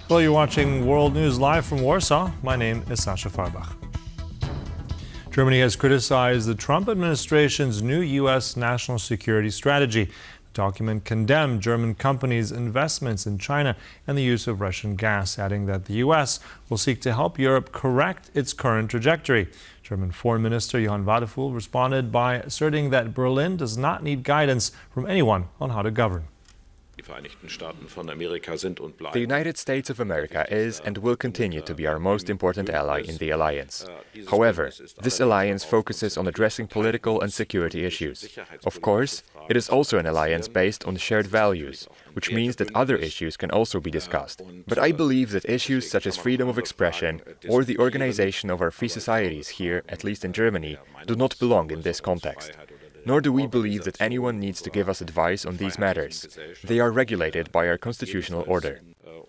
Well, you're watching World News Live from Warsaw. My name is Sasha Farbach. Germany has criticized the Trump administration's new U.S. national security strategy. The document condemned German companies' investments in China and the use of Russian gas, adding that the U.S. will seek to help Europe correct its current trajectory. German Foreign Minister Johann Wadephul responded by asserting that Berlin does not need guidance from anyone on how to govern. The United States of America is and will continue to be our most important ally in the alliance. However, this alliance focuses on addressing political and security issues. Of course, it is also an alliance based on shared values, which means that other issues can also be discussed. But I believe that issues such as freedom of expression or the organization of our free societies here, at least in Germany, do not belong in this context. Nor do we believe that anyone needs to give us advice on these matters. They are regulated by our constitutional order.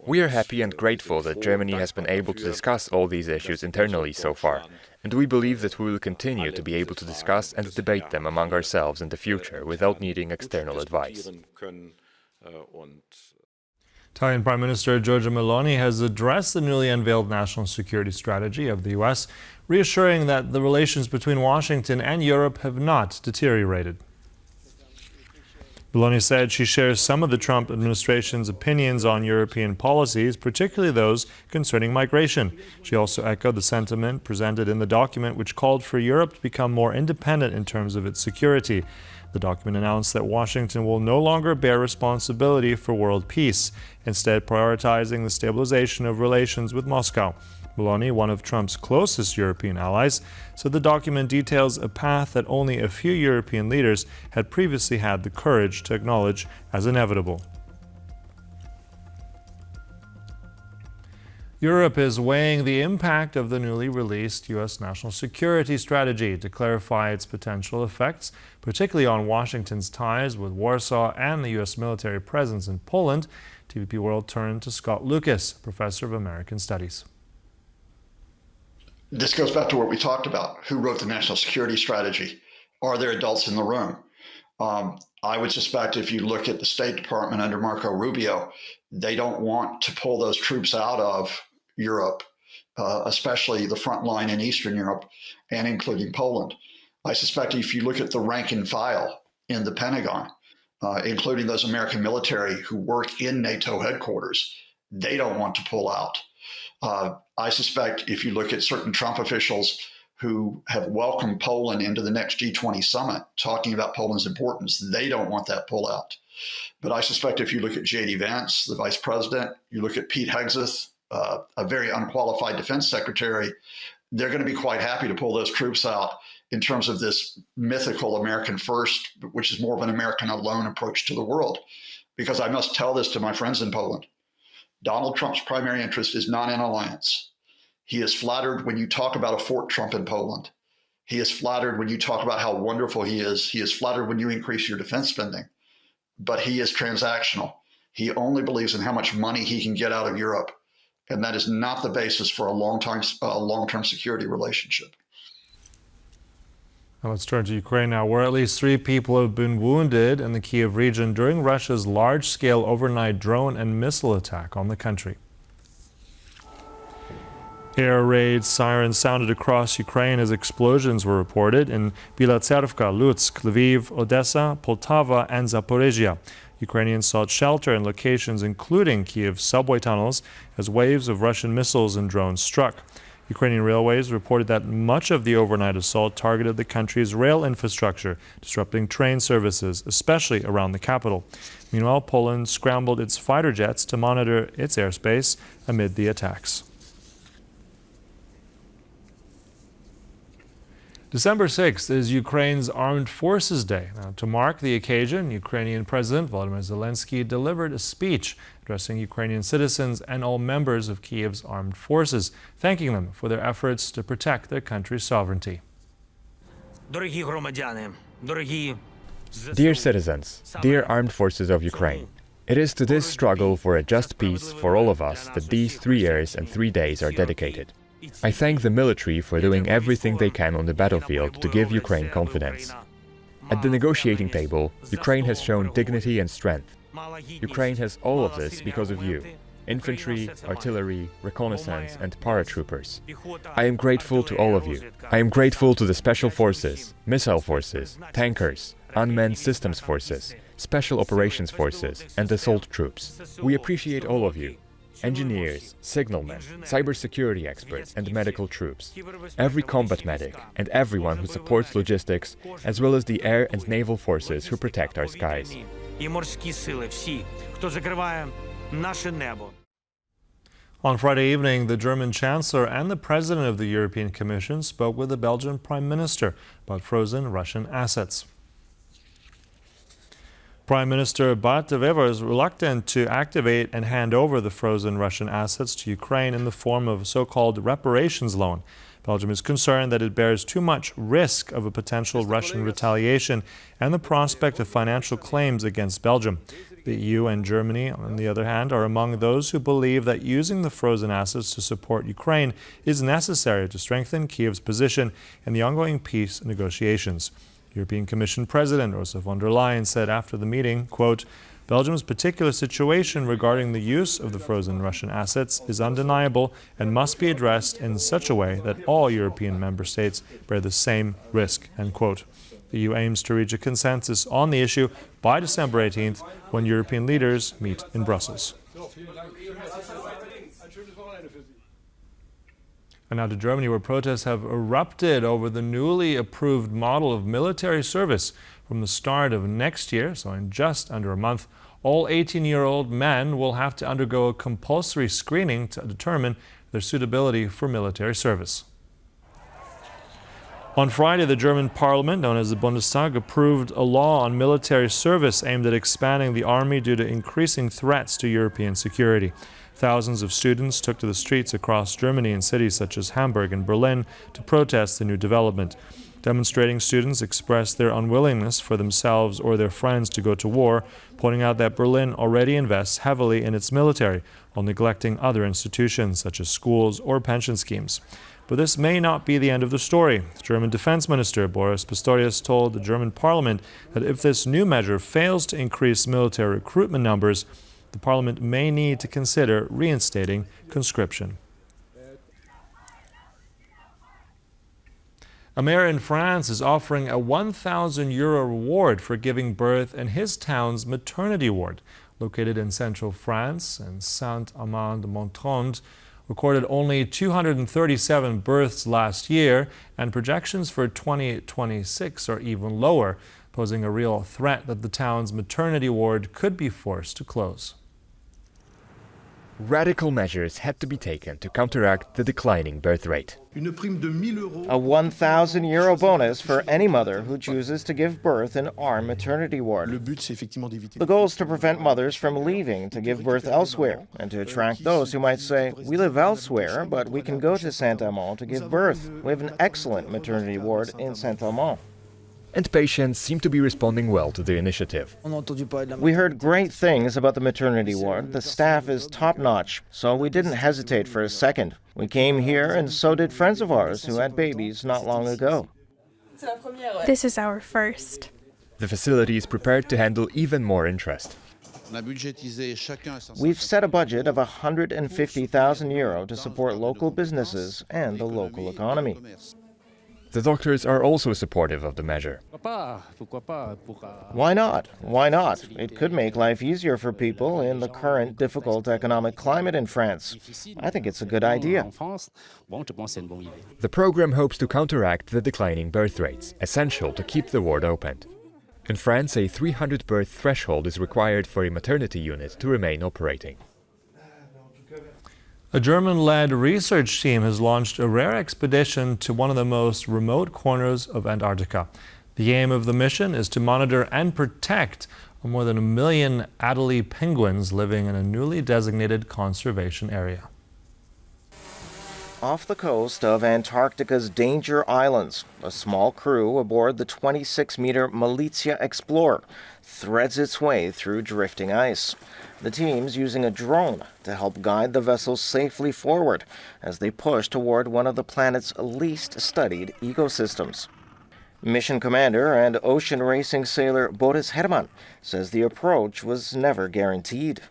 We are happy and grateful that Germany has been able to discuss all these issues internally so far, and we believe that we will continue to be able to discuss and debate them among ourselves in the future without needing external advice. Italian Prime Minister Georgia Meloni has addressed the newly unveiled national security strategy of the U.S., reassuring that the relations between Washington and Europe have not deteriorated. Meloni said she shares some of the Trump administration's opinions on European policies, particularly those concerning migration. She also echoed the sentiment presented in the document, which called for Europe to become more independent in terms of its security. The document announced that Washington will no longer bear responsibility for world peace, instead prioritizing the stabilization of relations with Moscow. Meloni, one of Trump's closest European allies, said the document details a path that only a few European leaders had previously had the courage to acknowledge as inevitable. Europe is weighing the impact of the newly released U.S. national security strategy to clarify its potential effects, particularly on Washington's ties with Warsaw and the U.S. military presence in Poland. TVP World turned to Scott Lucas, professor of American Studies. This goes back to what we talked about. Who wrote the national security strategy? Are there adults in the room? I would suspect if you look at the State Department under Marco Rubio, they don't want to pull those troops out of Europe, especially the front line in Eastern Europe and including Poland. I suspect if you look at the rank and file in the Pentagon, including those American military who work in NATO headquarters, they don't want to pull out. I suspect if you look at certain Trump officials who have welcomed Poland into the next G20 summit, talking about Poland's importance, they don't want that pullout. But I suspect if you look at J.D. Vance, the vice president, you look at Pete Hegseth, a very unqualified defense secretary, they're going to be quite happy to pull those troops out in terms of this mythical American first, which is more of an American alone approach to the world. Because I must tell this to my friends in Poland. Donald Trump's primary interest is not in alliance. He is flattered when you talk about a Fort Trump in Poland. He is flattered when you talk about how wonderful he is. He is flattered when you increase your defense spending. But he is transactional. He only believes in how much money he can get out of Europe. And that is not the basis for a long-term security relationship. Now let's turn to Ukraine now, where at least 3 people have been wounded in the Kyiv region during Russia's large-scale overnight drone and missile attack on the country. Air raid sirens sounded across Ukraine as explosions were reported in Bilatserivka, Lutsk, Lviv, Odessa, Poltava, and Zaporizhia. Ukrainians sought shelter in locations including Kyiv's subway tunnels as waves of Russian missiles and drones struck. Ukrainian railways reported that much of the overnight assault targeted the country's rail infrastructure, disrupting train services, especially around the capital. Meanwhile, Poland scrambled its fighter jets to monitor its airspace amid the attacks. December 6th is Ukraine's Armed Forces Day. Now, to mark the occasion, Ukrainian President Volodymyr Zelenskyy delivered a speech addressing Ukrainian citizens and all members of Kyiv's armed forces, thanking them for their efforts to protect their country's sovereignty. Dear citizens, dear armed forces of Ukraine, it is to this struggle for a just peace for all of us that these 3 years and 3 days are dedicated. I thank the military for doing everything they can on the battlefield to give Ukraine confidence. At the negotiating table, Ukraine has shown dignity and strength. Ukraine has all of this because of you. infantry, artillery, reconnaissance, and paratroopers. I am grateful to all of you. I am grateful to the special forces, missile forces, tankers, unmanned systems forces, special operations forces, and assault troops. We appreciate all of you. Engineers, signalmen, cybersecurity experts, and medical troops, every combat medic, and everyone who supports logistics, as well as the air and naval forces who protect our skies. On Friday evening, the German Chancellor and the President of the European Commission spoke with the Belgian Prime Minister about frozen Russian assets. Prime Minister Wadephul is reluctant to activate and hand over the frozen Russian assets to Ukraine in the form of a so-called reparations loan. Belgium is concerned that it bears too much risk of a potential Russian retaliation and the prospect of financial claims against Belgium. The EU and Germany, on the other hand, are among those who believe that using the frozen assets to support Ukraine is necessary to strengthen Kiev's position in the ongoing peace negotiations. European Commission President Ursula von der Leyen said after the meeting, quote, "Belgium's particular situation regarding the use of the frozen Russian assets is undeniable and must be addressed in such a way that all European member states bear the same risk," end quote. The EU aims to reach a consensus on the issue by December 18th when European leaders meet in Brussels. And now to Germany, where protests have erupted over the newly approved model of military service. From the start of next year, so in just under a month, all 18-year-old men will have to undergo a compulsory screening to determine their suitability for military service. On Friday, the German parliament, known as the Bundestag, approved a law on military service aimed at expanding the army due to increasing threats to European security. Thousands of students took to the streets across Germany in cities such as Hamburg and Berlin to protest the new development. Demonstrating students expressed their unwillingness for themselves or their friends to go to war, pointing out that Berlin already invests heavily in its military while neglecting other institutions such as schools or pension schemes. But this may not be the end of the story. German Defense Minister Boris Pistorius told the German parliament that if this new measure fails to increase military recruitment numbers, the parliament may need to consider reinstating conscription. A mayor in France is offering a €1,000 reward for giving birth in his town's maternity ward. Located in central France and Saint-Amand-de-Montrond, recorded only 237 births last year, and projections for 2026 are even lower, posing a real threat that the town's maternity ward could be forced to close. Radical measures had to be taken to counteract the declining birth rate. A €1,000 bonus for any mother who chooses to give birth in our maternity ward. The goal is to prevent mothers from leaving to give birth elsewhere and to attract those who might say, "We live elsewhere, but we can go to Saint-Amand to give birth. We have an excellent maternity ward in Saint-Amand." And patients seem to be responding well to the initiative. We heard great things about the maternity ward. The staff is top-notch, so we didn't hesitate for a second. We came here, and so did friends of ours who had babies not long ago. This is our first. The facility is prepared to handle even more interest. We've set a budget of €150,000 to support local businesses and the local economy. The doctors are also supportive of the measure. Why not? Why not? It could make life easier for people in the current difficult economic climate in France. I think it's a good idea. The program hopes to counteract the declining birth rates, essential to keep the ward open. In France, a 300 birth threshold is required for a maternity unit to remain operating. A German-led research team has launched a rare expedition to one of the most remote corners of Antarctica. The aim of the mission is to monitor and protect more than 1 million Adelie penguins living in a newly designated conservation area. Off the coast of Antarctica's Danger Islands, a small crew aboard the 26-meter Malizia Explorer threads its way through drifting ice. The team's using a drone to help guide the vessel safely forward as they push toward one of the planet's least studied ecosystems. Mission commander and ocean racing sailor Boris Herrmann says the approach was never guaranteed.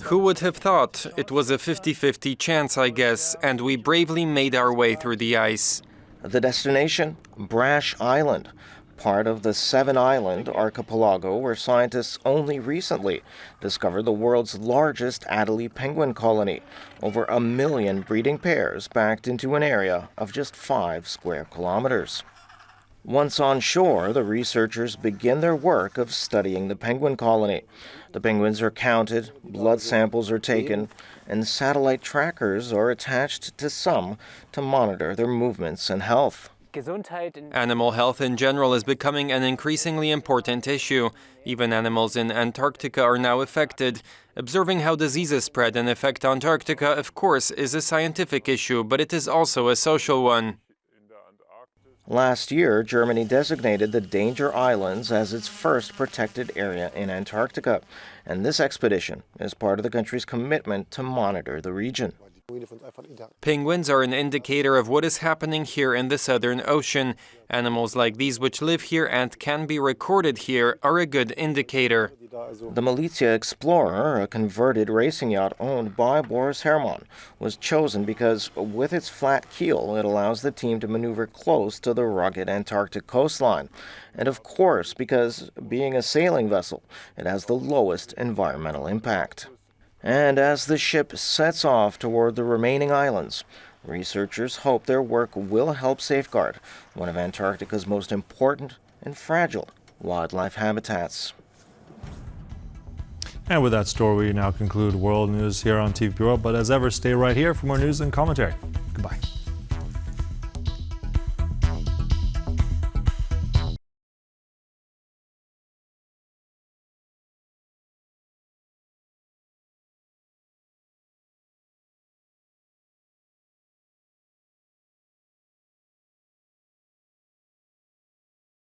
Who would have thought? It was a 50-50 chance, I guess, and we bravely made our way through the ice. The destination? Brash Island, part of the 7-island archipelago where scientists only recently discovered the world's largest Adelie penguin colony, over 1 million breeding pairs packed into an area of just 5 square kilometers. Once on shore, the researchers begin their work of studying the penguin colony. The penguins are counted, blood samples are taken, and satellite trackers are attached to some to monitor their movements and health. Animal health in general is becoming an increasingly important issue. Even animals in Antarctica are now affected. Observing how diseases spread and affect Antarctica, of course, is a scientific issue, but it is also a social one. Last year, Germany designated the Danger Islands as its first protected area in Antarctica, and this expedition is part of the country's commitment to monitor the region. Penguins are an indicator of what is happening here in the Southern Ocean. Animals like these which live here and can be recorded here are a good indicator. The Militia Explorer, a converted racing yacht owned by Boris Herrmann, was chosen because, with its flat keel, it allows the team to maneuver close to the rugged Antarctic coastline. And of course, because, being a sailing vessel, it has the lowest environmental impact. And as the ship sets off toward the remaining islands, researchers hope their work will help safeguard one of Antarctica's most important and fragile wildlife habitats. And with that story, we now conclude World News here on TVP World. But as ever, stay right here for more news and commentary. Goodbye.